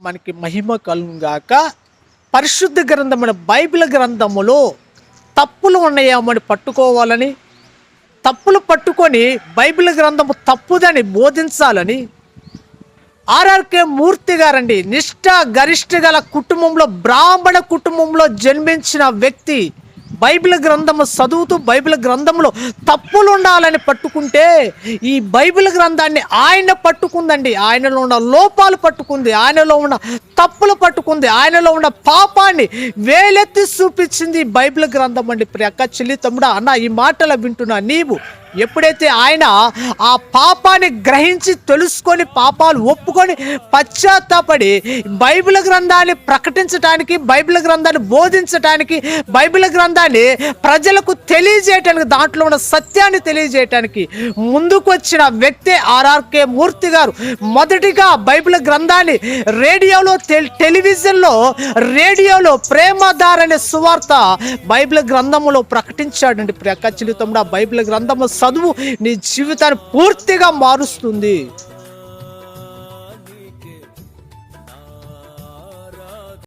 మనకి మహిమ కలుగాక. పరిశుద్ధ గ్రంథమైన బైబిల్ గ్రంథములో తప్పులు ఉన్నాయేమని పట్టుకోవాలని, తప్పులు పట్టుకొని బైబిల్ గ్రంథము తప్పుదని బోధించాలని ఆర్ఆర్కే మూర్తి గారండి, నిష్ఠ గరిష్ఠ గల కుటుంబంలో, బ్రాహ్మణ కుటుంబంలో జన్మించిన వ్యక్తి బైబిల్ గ్రంథము చదువుతూ బైబిల్ గ్రంథంలో తప్పులు ఉండాలని పట్టుకుంటే, ఈ బైబిల్ గ్రంథాన్ని ఆయన పట్టుకుందండి. ఆయనలో ఉన్న లోపాలు పట్టుకుంది, ఆయనలో ఉన్న తప్పులు పట్టుకుంది, ఆయనలో ఉన్న పాపాన్ని వేలెత్తి చూపించింది బైబిల్ గ్రంథం అండి. అక్క చెల్లి తమ్ముడా అన్న, ఈ మాటలు వింటున్నా నీవు ఎప్పుడైతే ఆయన ఆ పాపాన్ని గ్రహించి తెలుసుకొని పాపాలు ఒప్పుకొని పశ్చాత్తాపడి బైబిల్ గ్రంథాన్ని ప్రకటించడానికి, బైబిల్ గ్రంథాన్ని బోధించడానికి, బైబిల్ గ్రంథాన్ని ప్రజలకు తెలియజేయటానికి, దాంట్లో ఉన్న సత్యాన్ని తెలియజేయటానికి ముందుకు వచ్చిన వ్యక్తే ఆర్ఆర్కే మూర్తి గారు. మొదటిగా బైబిల్ గ్రంథాన్ని రేడియోలో ప్రేమధార అనే సువార్త బైబిల్ గ్రంథములో ప్రకటించాడండి. ప్రకచితం బైబిల్ గ్రంథము చదువు నీ జీవితాన్ని పూర్తిగా మారుస్తుంది.